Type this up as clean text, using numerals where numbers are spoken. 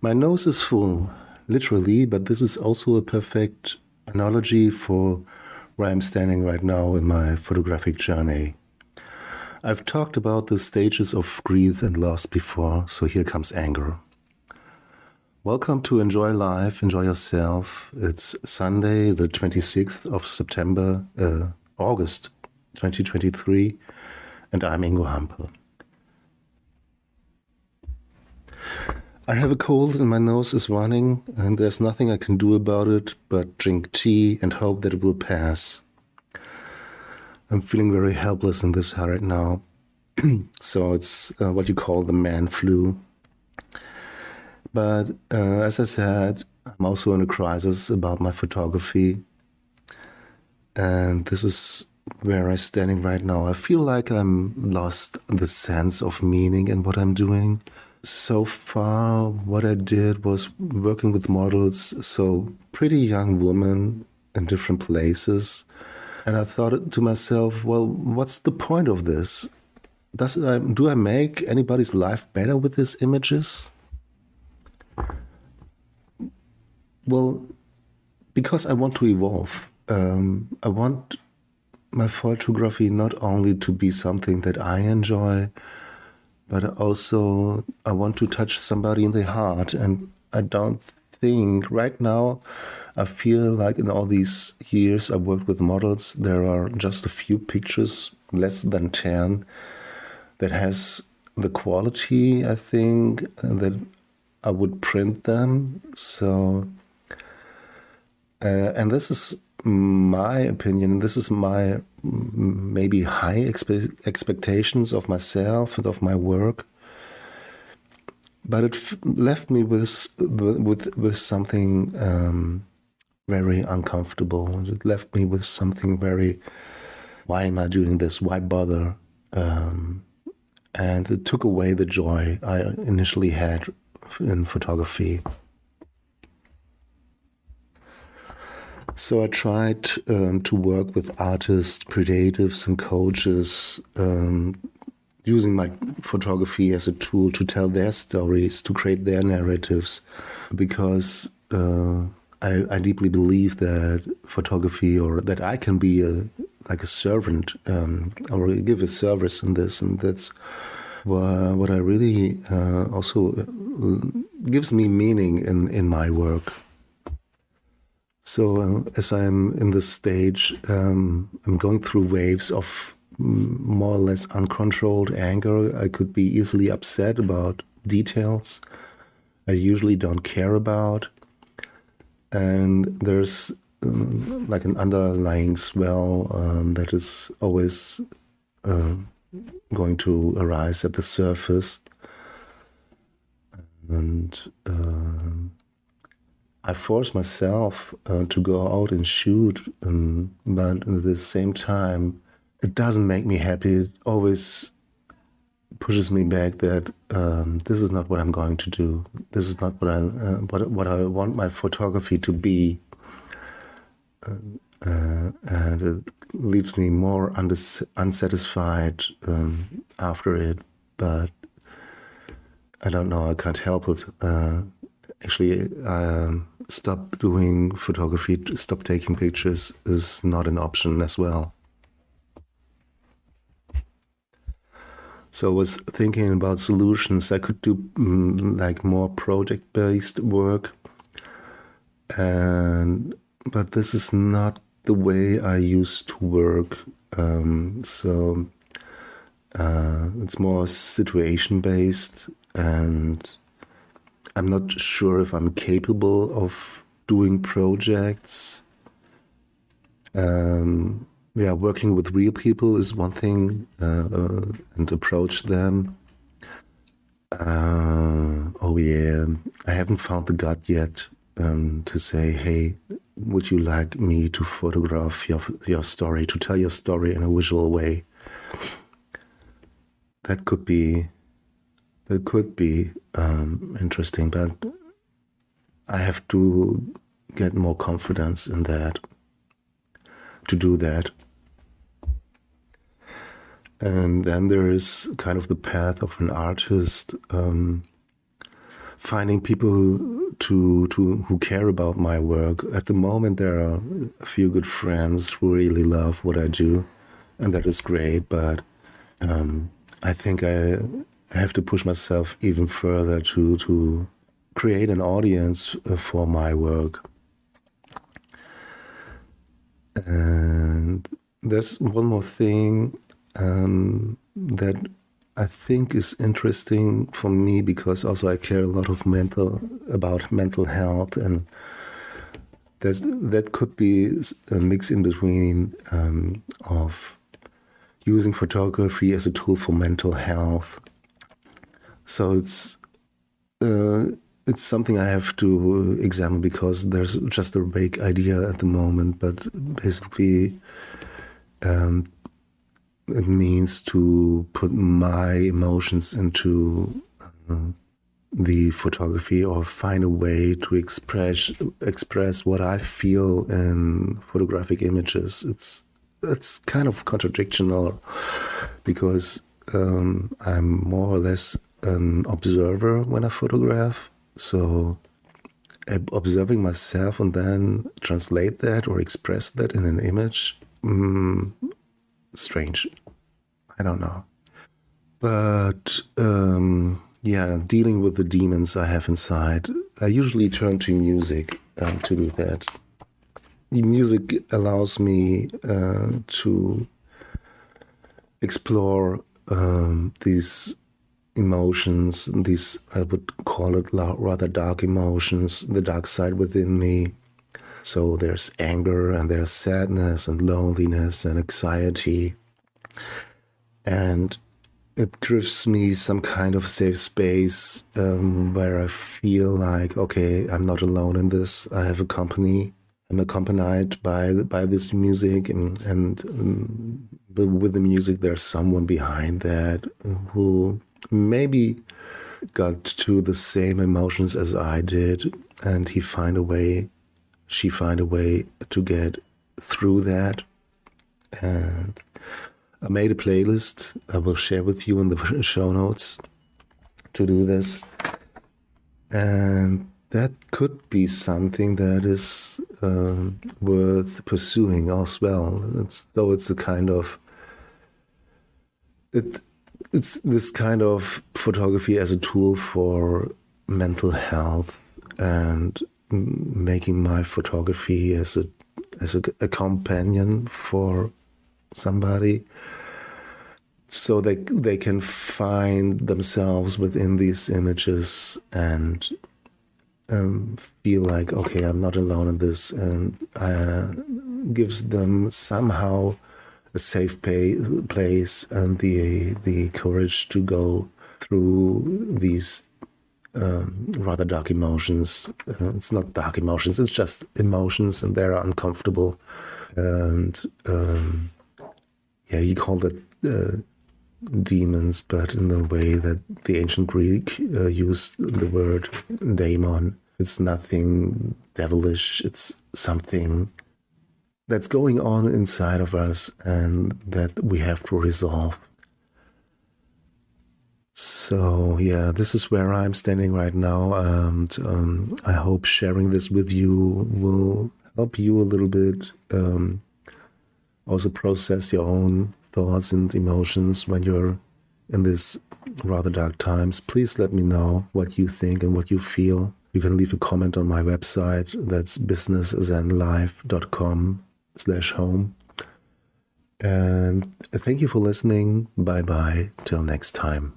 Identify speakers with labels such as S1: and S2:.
S1: My nose is full, literally, but this is also a perfect analogy for where I'm standing right now in my photographic journey. I've talked about the stages of grief and loss before, so here comes anger. Welcome to Enjoy Life, Enjoy Yourself. It's Sunday, the 26th of September, August 2023, and I'm Ingo Hampel. I have a cold and my nose is running, and there's nothing I can do about it but drink tea and hope that it will pass. I'm feeling very helpless in this right now. So it's what you call the man flu. But as I said, I'm also in a crisis about my photography. And this is where I'm standing right now. I feel like I'm lost the sense of meaning in what I'm doing. So far, what I did was working with models, so pretty young women in different places. And I thought to myself, well, what's the point of this? Do I make anybody's life better with these images? Well, because I want to evolve. I want my photography not only to be something that I enjoy, but also I want to touch somebody in the heart. And I don't think right now, I feel like in all these years I worked with models, there are just a few pictures, less than 10, that has the quality, I think, that I would print them. So, and this is my opinion, this is my maybe high expectations of myself and of my work, but it left me with something very uncomfortable. It left me with something very, why am I doing this? Why bother? And it took away the joy I initially had in photography. So I tried to work with artists, creatives, and coaches, using my photography as a tool to tell their stories, to create their narratives, because I deeply believe that photography, or that I can be like a servant, or give a service in this, and that's what I really also gives me meaning in my work. So as I'm in this stage, I'm going through waves of more or less uncontrolled anger. I could be easily upset about details I usually don't care about. And there's like an underlying swell that is always going to arise at the surface. And I force myself to go out and shoot, but at the same time, it doesn't make me happy. It always pushes me back that this is not what I'm going to do. This is not what I want my photography to be, and it leaves me more unsatisfied after it. But I don't know. I can't help it. Actually, stop doing photography, stop taking pictures is not an option as well. So I was thinking about solutions. I could do like more project-based work, but this is not the way I used to work. So it's more situation-based, and I'm not sure if I'm capable of doing projects. Working with real people is one thing, and approach them. I haven't found the gut yet to say, hey, would you like me to photograph your story, to tell your story in a visual way? That could be interesting, but I have to get more confidence in that, to do that. And then there is kind of the path of an artist. finding people to who care about my work. At the moment, there are a few good friends who really love what I do, and that is great. But I think I have to push myself even further to create an audience for my work. And there's one more thing that I think is interesting for me, because also I care a lot about mental health, and that could be a mix in between of using photography as a tool for mental health. So it's something I have to examine, because there's just a vague idea at the moment, but basically it means to put my emotions into the photography, or find a way to express what I feel in photographic images. It's kind of contradictional, because I'm more or less an observer when I photograph. So observing myself and then translate that or express that in an image, strange. I don't know. But yeah, dealing with the demons I have inside, I usually turn to music to do that. Music allows me to explore these emotions, these, I would call it rather dark emotions, the dark side within me. So there's anger, and there's sadness and loneliness and anxiety. And it gives me some kind of safe space where I feel like, okay, I'm not alone in this. I have a company. I'm accompanied by this music, and with the music, there's someone behind that who maybe got to the same emotions as I did, and she find a way to get through that. And I made a playlist I will share with you in the show notes to do this. And that could be something that is worth pursuing as well. It's a kind of it's this kind of photography as a tool for mental health, and making my photography as a companion for somebody, so they can find themselves within these images and feel like, okay, I'm not alone in this, and gives them somehow a safe place and the courage to go through these rather dark emotions. It's not dark emotions, it's just emotions, and they're uncomfortable. And yeah, you call it demons, but in the way that the ancient Greek used the word daemon. It's nothing devilish, it's something that's going on inside of us and that we have to resolve. So yeah, this is where I'm standing right now, and I hope sharing this with you will help you a little bit also process your own thoughts and emotions when you're in these rather dark times. Please let me know what you think and what you feel. You can leave a comment on my website. That's businesszenlife.com/home. And thank you for listening. Bye bye. Till next time.